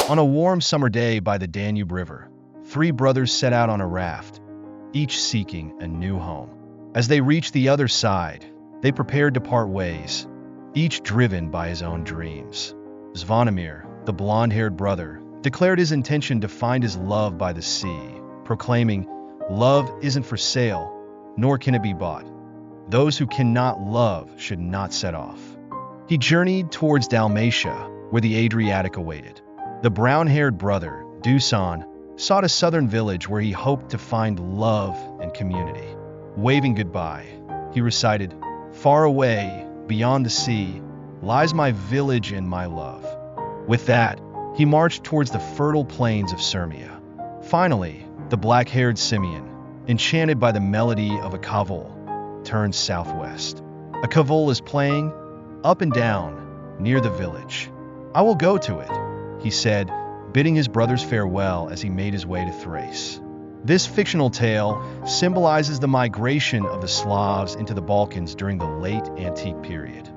On a warm summer day by the Danube River, three brothers set out on a raft, each seeking a new home. As they reached the other side, they prepared to part ways, each driven by his own dreams. Zvonimir, the blonde-haired brother, declared his intention to find his love by the sea, proclaiming, "Love isn't for sale, nor can it be bought. Those who cannot love should not set off." He journeyed towards Dalmatia, where the Adriatic awaited. The brown-haired brother, Dusan, sought a southern village where he hoped to find love and community. Waving goodbye, he recited, "Far away, beyond the sea, lies my village and my love." With that, he marched towards the fertile plains of Sirmia. Finally, the black-haired Simeon, enchanted by the melody of a kavol, turned southwest. A kavol is playing, up and down, near the village. "I will go to it," he said, bidding his brothers farewell as he made his way to Thrace. This fictional tale symbolizes the migration of the Slavs into the Balkans during the late antique period.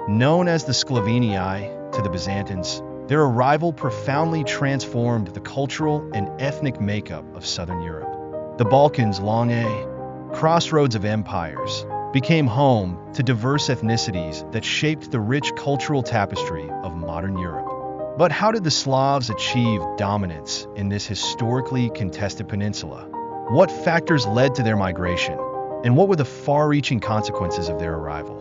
Known as the Sclavenii to the Byzantines, their arrival profoundly transformed the cultural and ethnic makeup of southern Europe. The Balkans, long a crossroads of empires, became home to diverse ethnicities that shaped the rich cultural tapestry of modern Europe. But how did the Slavs achieve dominance in this historically contested peninsula? What factors led to their migration, and what were the far-reaching consequences of their arrival?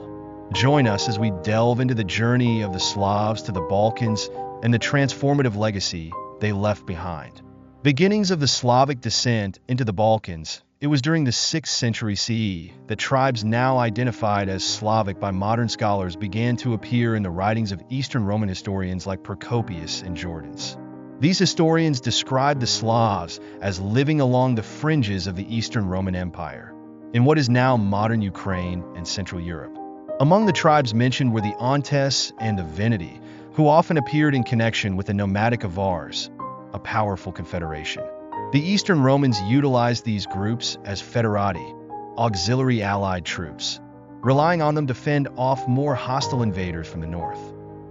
Join us as we delve into the journey of the Slavs to the Balkans and the transformative legacy they left behind. Beginnings of the Slavic descent into the Balkans. It was during the 6th century CE that tribes now identified as Slavic by modern scholars began to appear in the writings of Eastern Roman historians like Procopius and Jordanes. These historians described the Slavs as living along the fringes of the Eastern Roman Empire, in what is now modern Ukraine and Central Europe. Among the tribes mentioned were the Ontes and the Veneti, who often appeared in connection with the nomadic Avars, a powerful confederation. The Eastern Romans utilized these groups as foederati, auxiliary allied troops, relying on them to fend off more hostile invaders from the north.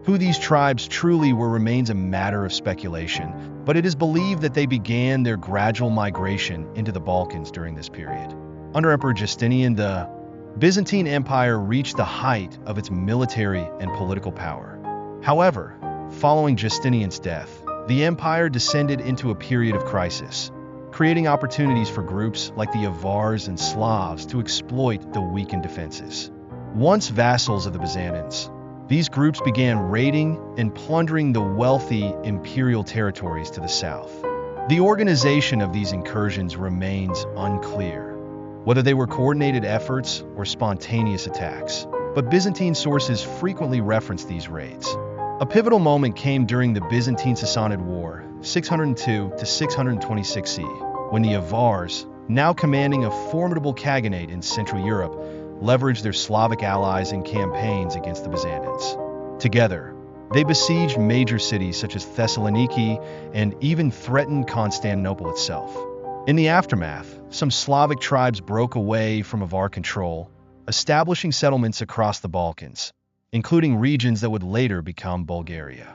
Who these tribes truly were remains a matter of speculation, but it is believed that they began their gradual migration into the Balkans during this period. Under Emperor Justinian, the Byzantine Empire reached the height of its military and political power. However, following Justinian's death, the empire descended into a period of crisis, creating opportunities for groups like the Avars and Slavs to exploit the weakened defenses. Once vassals of the Byzantines, these groups began raiding and plundering the wealthy imperial territories to the south. The organization of these incursions remains unclear, whether they were coordinated efforts or spontaneous attacks, but Byzantine sources frequently reference these raids. A pivotal moment came during the Byzantine-Sassanid War, 602 to 626 CE, when the Avars, now commanding a formidable khaganate in Central Europe, leveraged their Slavic allies in campaigns against the Byzantines. Together, they besieged major cities such as Thessaloniki and even threatened Constantinople itself. In the aftermath, some Slavic tribes broke away from Avar control, establishing settlements across the Balkans, including regions that would later become Bulgaria.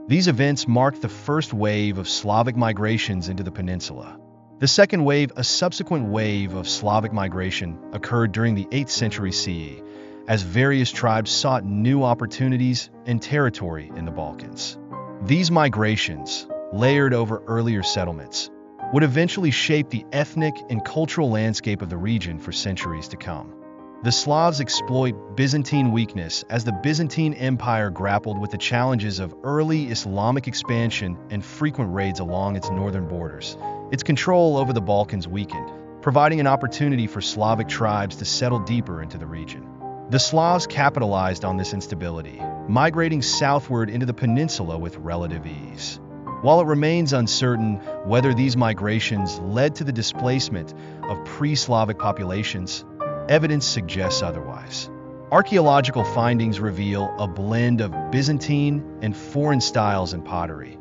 These events marked the first wave of Slavic migrations into the peninsula. The second wave, a subsequent wave of Slavic migration, occurred during the 8th century CE, as various tribes sought new opportunities and territory in the Balkans. These migrations, layered over earlier settlements, would eventually shape the ethnic and cultural landscape of the region for centuries to come. The Slavs exploit Byzantine weakness as the Byzantine Empire grappled with the challenges of early Islamic expansion and frequent raids along its northern borders. Its control over the Balkans weakened, providing an opportunity for Slavic tribes to settle deeper into the region. The Slavs capitalized on this instability, migrating southward into the peninsula with relative ease. While it remains uncertain whether these migrations led to the displacement of pre-Slavic populations, evidence suggests otherwise. Archaeological findings reveal a blend of Byzantine and foreign styles in pottery,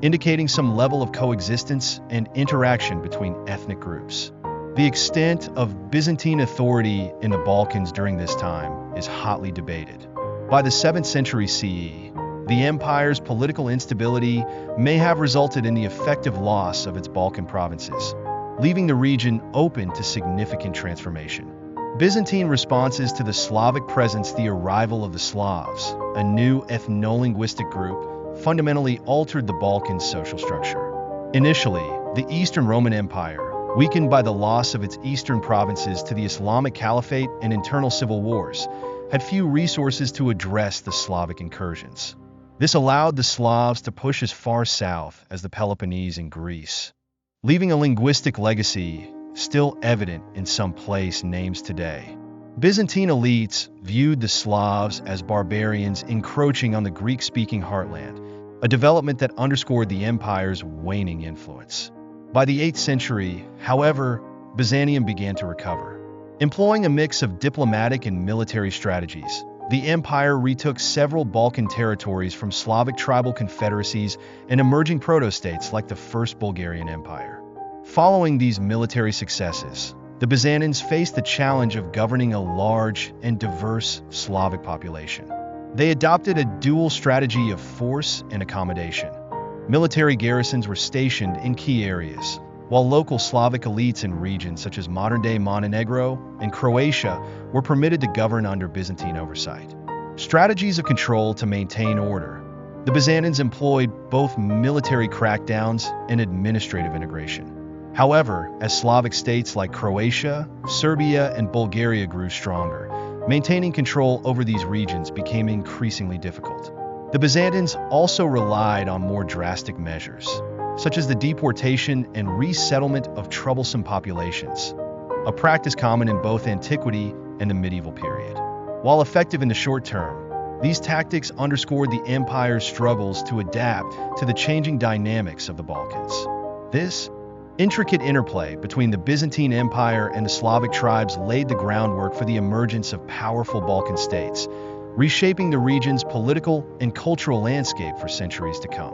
indicating some level of coexistence and interaction between ethnic groups. The extent of Byzantine authority in the Balkans during this time is hotly debated. By the 7th century CE, the empire's political instability may have resulted in the effective loss of its Balkan provinces, leaving the region open to significant transformation. Byzantine responses to the Slavic presence, the arrival of the Slavs, a new ethno-linguistic group, fundamentally altered the Balkans' social structure. Initially, the Eastern Roman Empire, weakened by the loss of its eastern provinces to the Islamic Caliphate and internal civil wars, had few resources to address the Slavic incursions. This allowed the Slavs to push as far south as the Peloponnese in Greece, leaving a linguistic legacy still evident in some place names today. Byzantine elites viewed the Slavs as barbarians encroaching on the Greek-speaking heartland, a development that underscored the empire's waning influence. By the 8th century, however, Byzantium began to recover. Employing a mix of diplomatic and military strategies, the empire retook several Balkan territories from Slavic tribal confederacies and emerging proto-states like the First Bulgarian Empire. Following these military successes, the Byzantines faced the challenge of governing a large and diverse Slavic population. They adopted a dual strategy of force and accommodation. Military garrisons were stationed in key areas, while local Slavic elites in regions such as modern-day Montenegro and Croatia were permitted to govern under Byzantine oversight. Strategies of control to maintain order. The Byzantines employed both military crackdowns and administrative integration. However, as Slavic states like Croatia, Serbia, and Bulgaria grew stronger, maintaining control over these regions became increasingly difficult. The Byzantines also relied on more drastic measures, such as the deportation and resettlement of troublesome populations, a practice common in both antiquity and the medieval period. While effective in the short term, these tactics underscored the empire's struggles to adapt to the changing dynamics of the Balkans. This intricate interplay between the Byzantine Empire and the Slavic tribes laid the groundwork for the emergence of powerful Balkan states, reshaping the region's political and cultural landscape for centuries to come.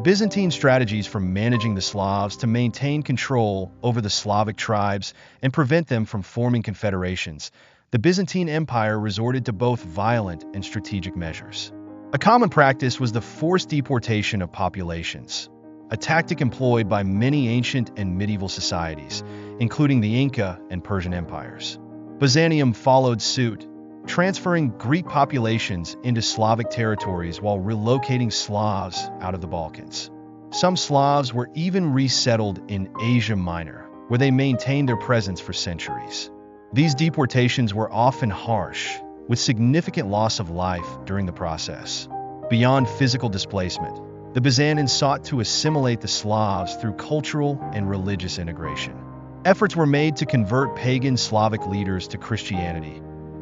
Byzantine strategies for managing the Slavs to maintain control over the Slavic tribes and prevent them from forming confederations. The Byzantine Empire resorted to both violent and strategic measures. A common practice was the forced deportation of populations, a tactic employed by many ancient and medieval societies, including the Inca and Persian empires. Byzantium followed suit, transferring Greek populations into Slavic territories while relocating Slavs out of the Balkans. Some Slavs were even resettled in Asia Minor, where they maintained their presence for centuries. These deportations were often harsh, with significant loss of life during the process. Beyond physical displacement, the Byzantines sought to assimilate the Slavs through cultural and religious integration. Efforts were made to convert pagan Slavic leaders to Christianity,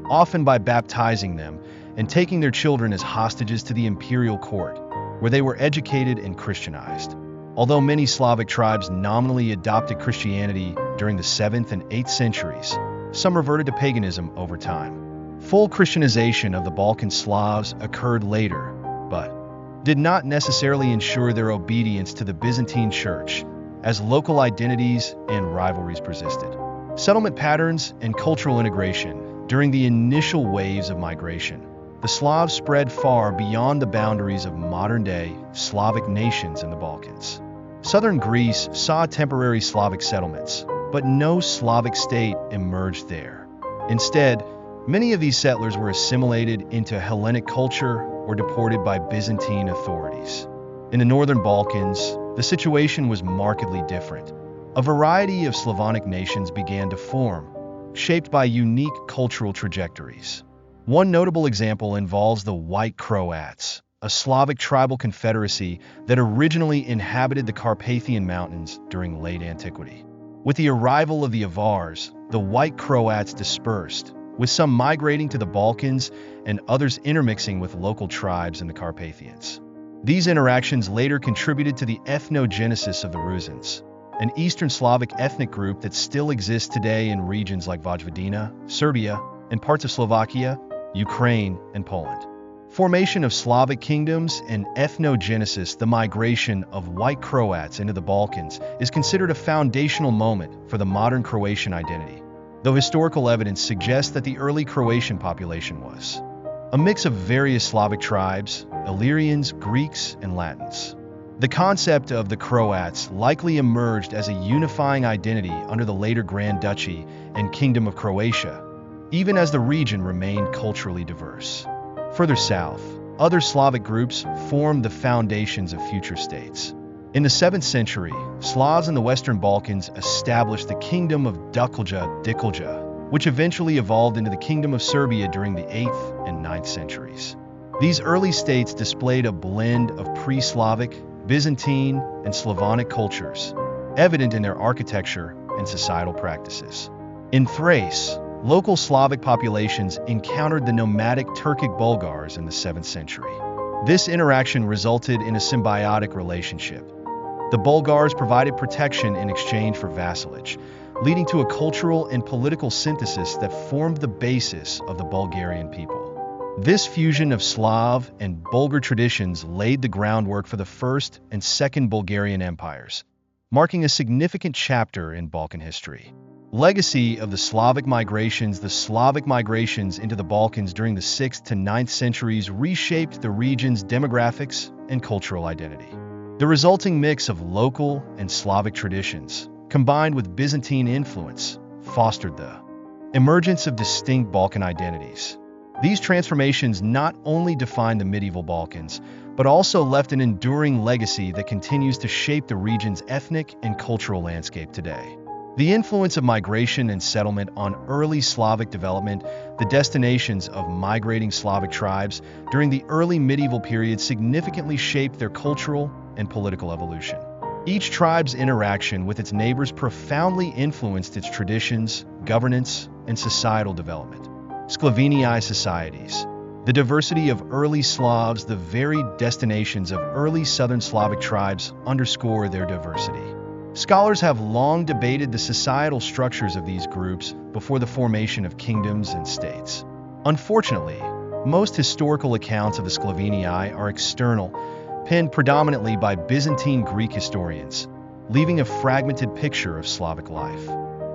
often by baptizing them and taking their children as hostages to the imperial court, where they were educated and Christianized. Although many Slavic tribes nominally adopted Christianity during the 7th and 8th centuries, some reverted to paganism over time. Full Christianization of the Balkan Slavs occurred later, but did not necessarily ensure their obedience to the Byzantine Church, as local identities and rivalries persisted. Settlement patterns and cultural integration. During the initial waves of migration, the Slavs spread far beyond the boundaries of modern-day Slavic nations in the Balkans. Southern Greece saw temporary Slavic settlements, but no Slavic state emerged there. Instead, many of these settlers were assimilated into Hellenic culture or deported by Byzantine authorities. In the northern Balkans, the situation was markedly different. A variety of Slavonic nations began to form, shaped by unique cultural trajectories. One notable example involves the White Croats, a Slavic tribal confederacy that originally inhabited the Carpathian Mountains during late antiquity. With the arrival of the Avars, the White Croats dispersed, with some migrating to the Balkans and others intermixing with local tribes in the Carpathians. These interactions later contributed to the ethnogenesis of the Rusins, an Eastern Slavic ethnic group that still exists today in regions like Vojvodina, Serbia, and parts of Slovakia, Ukraine, and Poland. Formation of Slavic kingdoms and ethnogenesis, the migration of White Croats into the Balkans, is considered a foundational moment for the modern Croatian identity, though historical evidence suggests that the early Croatian population was a mix of various Slavic tribes, Illyrians, Greeks, and Latins. The concept of the Croats likely emerged as a unifying identity under the later Grand Duchy and Kingdom of Croatia, even as the region remained culturally diverse. Further south, other Slavic groups formed the foundations of future states. In the 7th century, Slavs in the Western Balkans established the Kingdom of Dikulja, which eventually evolved into the Kingdom of Serbia during the 8th and 9th centuries. These early states displayed a blend of pre-Slavic, Byzantine, and Slavonic cultures, evident in their architecture and societal practices. In Thrace, local Slavic populations encountered the nomadic Turkic Bulgars in the 7th century. This interaction resulted in a symbiotic relationship. The Bulgars provided protection in exchange for vassalage, leading to a cultural and political synthesis that formed the basis of the Bulgarian people. This fusion of Slav and Bulgar traditions laid the groundwork for the First and Second Bulgarian empires, marking a significant chapter in Balkan history. Legacy of the Slavic migrations. The Slavic migrations into the Balkans during the 6th to 9th centuries reshaped the region's demographics and cultural identity. The resulting mix of local and Slavic traditions, combined with Byzantine influence, fostered the emergence of distinct Balkan identities. These transformations not only defined the medieval Balkans, but also left an enduring legacy that continues to shape the region's ethnic and cultural landscape today. The influence of migration and settlement on early Slavic development. The destinations of migrating Slavic tribes during the early medieval period significantly shaped their cultural and political evolution. Each tribe's interaction with its neighbors profoundly influenced its traditions, governance, and societal development. Sclavini societies. The diversity of early Slavs. The varied destinations of early Southern Slavic tribes underscore their diversity. Scholars have long debated the societal structures of these groups before the formation of kingdoms and states. Unfortunately, most historical accounts of the Sclavini are external, penned predominantly by Byzantine Greek historians, leaving a fragmented picture of Slavic life.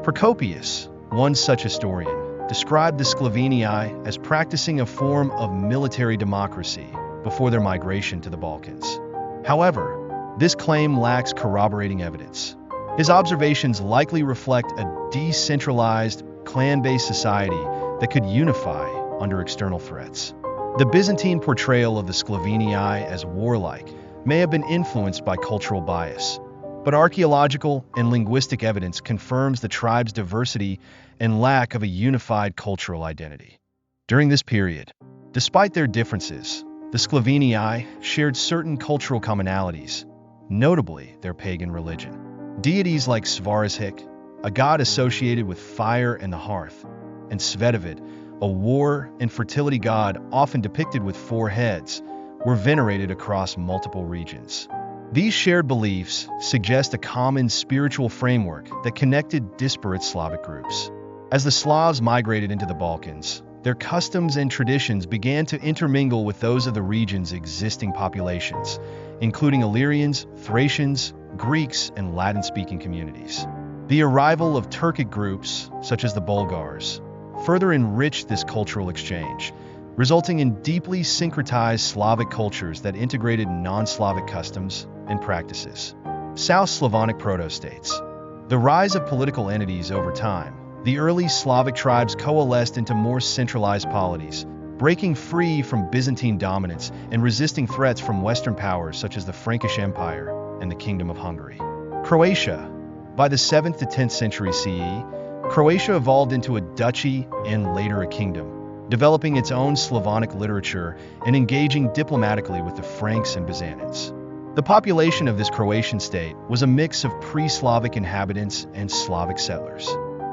Procopius, one such historian, described the Sclavini as practicing a form of military democracy before their migration to the Balkans. However, this claim lacks corroborating evidence. His observations likely reflect a decentralized, clan-based society that could unify under external threats. The Byzantine portrayal of the Sclavini as warlike may have been influenced by cultural bias, but archaeological and linguistic evidence confirms the tribe's diversity and lack of a unified cultural identity. During this period, despite their differences, the Sclavini shared certain cultural commonalities, notably their pagan religion. Deities like Svarishik, a god associated with fire and the hearth, and Svetovid, a war and fertility god often depicted with 4 heads, were venerated across multiple regions. These shared beliefs suggest a common spiritual framework that connected disparate Slavic groups. As the Slavs migrated into the Balkans, their customs and traditions began to intermingle with those of the region's existing populations, including Illyrians, Thracians, Greeks, and Latin-speaking communities. The arrival of Turkic groups, such as the Bulgars, further enriched this cultural exchange, resulting in deeply syncretized Slavic cultures that integrated non-Slavic customs and practices. South Slavonic proto-states. The rise of political entities over time. The early Slavic tribes coalesced into more centralized polities, breaking free from Byzantine dominance and resisting threats from Western powers such as the Frankish Empire and the Kingdom of Hungary. Croatia. By the 7th to 10th century CE, Croatia evolved into a duchy and later a kingdom, developing its own Slavonic literature and engaging diplomatically with the Franks and Byzantines. The population of this Croatian state was a mix of pre-Slavic inhabitants and Slavic settlers.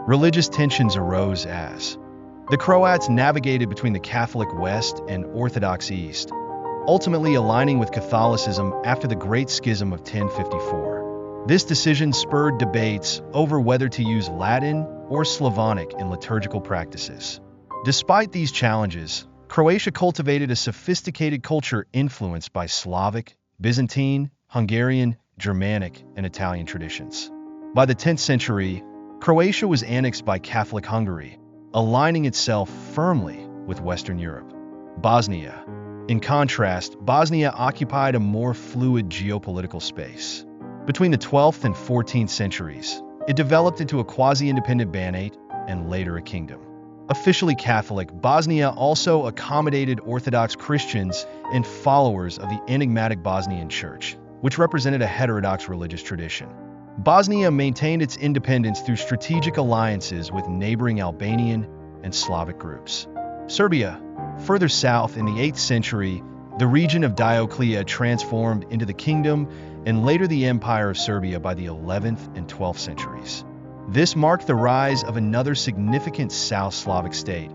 Religious tensions arose as the Croats navigated between the Catholic West and Orthodox East, ultimately aligning with Catholicism after the Great Schism of 1054. This decision spurred debates over whether to use Latin or Slavonic in liturgical practices. Despite these challenges, Croatia cultivated a sophisticated culture influenced by Slavic, Byzantine, Hungarian, Germanic, and Italian traditions. By the 10th century, Croatia was annexed by Catholic Hungary, aligning itself firmly with Western Europe. Bosnia. In contrast, Bosnia occupied a more fluid geopolitical space. Between the 12th and 14th centuries, it developed into a quasi-independent Banate and later a kingdom. Officially Catholic, Bosnia also accommodated Orthodox Christians and followers of the enigmatic Bosnian Church, which represented a heterodox religious tradition. Bosnia maintained its independence through strategic alliances with neighboring Albanian and Slavic groups. Serbia. Further south in the 8th century, the region of Dioclea transformed into the Kingdom and later the Empire of Serbia by the 11th and 12th centuries. This marked the rise of another significant South Slavic state,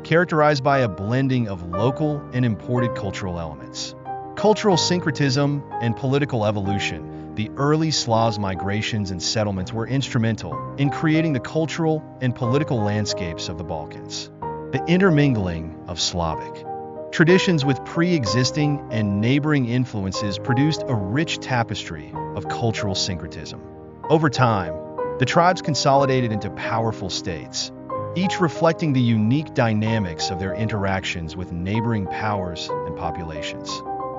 characterized by a blending of local and imported cultural elements. Cultural syncretism and political evolution. The early Slavs' migrations and settlements were instrumental in creating the cultural and political landscapes of the Balkans. The intermingling of Slavic traditions with pre-existing and neighboring influences produced a rich tapestry of cultural syncretism. Over time, the tribes consolidated into powerful states, each reflecting the unique dynamics of their interactions with neighboring powers and populations.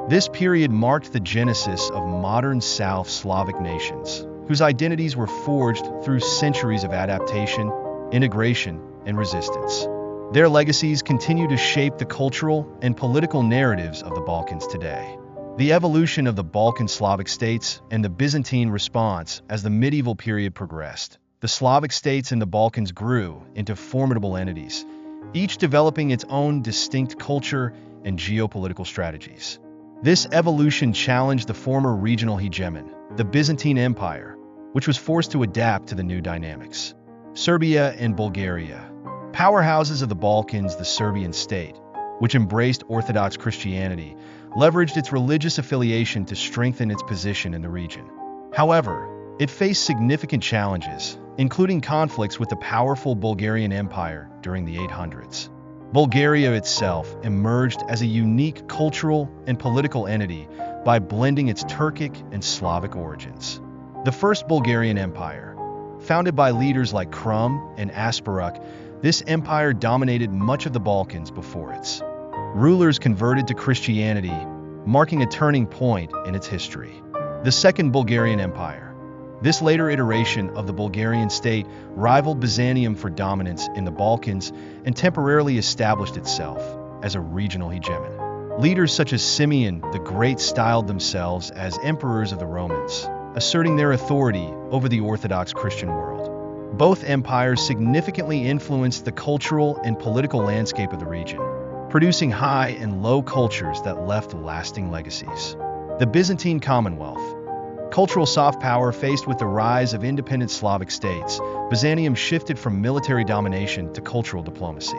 This period marked the genesis of modern South Slavic nations, whose identities were forged through centuries of adaptation, integration, and resistance. Their legacies continue to shape the cultural and political narratives of the Balkans today. The evolution of the Balkan Slavic states and the Byzantine response as the medieval period progressed. The Slavic states in the Balkans grew into formidable entities, each developing its own distinct culture and geopolitical strategies. This evolution challenged the former regional hegemon, the Byzantine Empire, which was forced to adapt to the new dynamics. Serbia and Bulgaria. Powerhouses of the Balkans, the Serbian state, which embraced Orthodox Christianity, leveraged its religious affiliation to strengthen its position in the region. However, it faced significant challenges, including conflicts with the powerful Bulgarian Empire during the 800s. Bulgaria itself emerged as a unique cultural and political entity by blending its Turkic and Slavic origins. The First Bulgarian Empire, founded by leaders like Krum and Asparuk, this empire dominated much of the Balkans before its rulers converted to Christianity, marking a turning point in its history. The Second Bulgarian Empire. This later iteration of the Bulgarian state rivaled Byzantium for dominance in the Balkans and temporarily established itself as a regional hegemon. Leaders such as Simeon the Great styled themselves as emperors of the Romans, asserting their authority over the Orthodox Christian world. Both empires significantly influenced the cultural and political landscape of the region, producing high and low cultures that left lasting legacies. The Byzantine Commonwealth. Cultural soft power faced with the rise of independent Slavic states, Byzantium shifted from military domination to cultural diplomacy.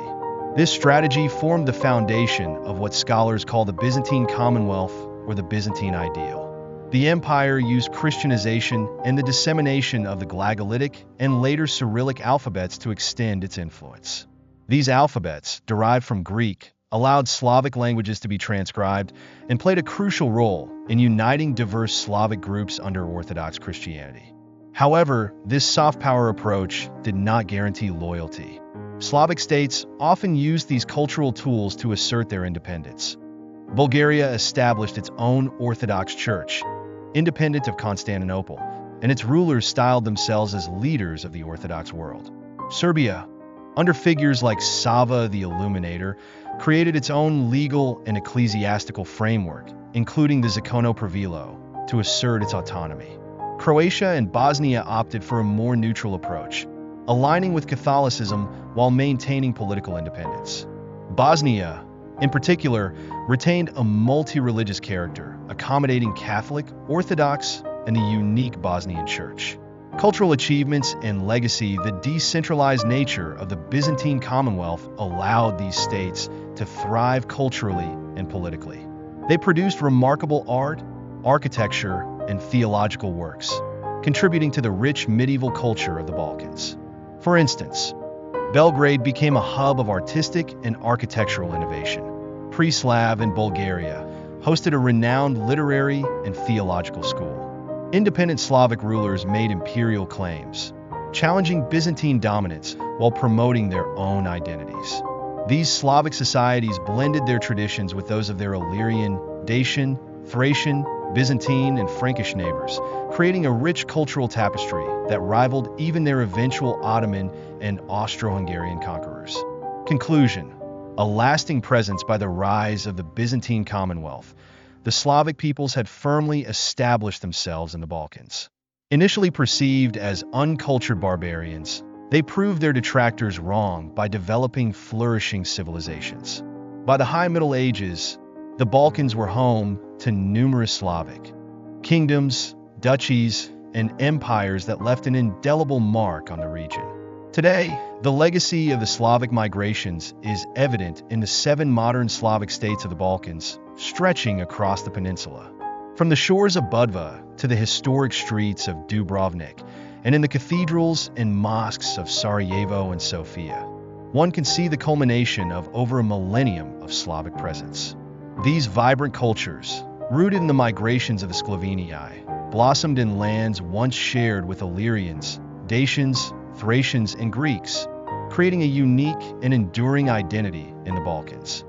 This strategy formed the foundation of what scholars call the Byzantine Commonwealth or the Byzantine ideal. The empire used Christianization and the dissemination of the Glagolitic and later Cyrillic alphabets to extend its influence. These alphabets, derived from Greek, allowed Slavic languages to be transcribed and played a crucial role in uniting diverse Slavic groups under Orthodox Christianity. However, this soft power approach did not guarantee loyalty. Slavic states often used these cultural tools to assert their independence. Bulgaria established its own Orthodox Church, independent of Constantinople, and its rulers styled themselves as leaders of the Orthodox world. Serbia, under figures like Sava the Illuminator, created its own legal and ecclesiastical framework, including the Zakono Pravilo, to assert its autonomy. Croatia and Bosnia opted for a more neutral approach, aligning with Catholicism while maintaining political independence. Bosnia, in particular, retained a multi-religious character, accommodating Catholic, Orthodox, and the unique Bosnian Church. Cultural achievements and legacy. The decentralized nature of the Byzantine Commonwealth allowed these states to thrive culturally and politically. They produced remarkable art, architecture, and theological works, contributing to the rich medieval culture of the Balkans. For instance, Belgrade became a hub of artistic and architectural innovation. Preslav in Bulgaria hosted a renowned literary and theological school. Independent Slavic rulers made imperial claims, challenging Byzantine dominance while promoting their own identities. These Slavic societies blended their traditions with those of their Illyrian, Dacian, Thracian, Byzantine, and Frankish neighbors, creating a rich cultural tapestry that rivaled even their eventual Ottoman and Austro-Hungarian conquerors. Conclusion: a lasting presence by the rise of the Byzantine Commonwealth, the Slavic peoples had firmly established themselves in the Balkans. Initially perceived as uncultured barbarians, they proved their detractors wrong by developing flourishing civilizations. By the High Middle Ages, the Balkans were home to numerous Slavic kingdoms, duchies, and empires that left an indelible mark on the region. Today, the legacy of the Slavic migrations is evident in the 7 modern Slavic states of the Balkans, stretching across the peninsula. From the shores of Budva to the historic streets of Dubrovnik, and in the cathedrals and mosques of Sarajevo and Sofia, one can see the culmination of over a millennium of Slavic presence. These vibrant cultures, rooted in the migrations of the Sclavonii, blossomed in lands once shared with Illyrians, Dacians, Thracians, and Greeks, creating a unique and enduring identity in the Balkans.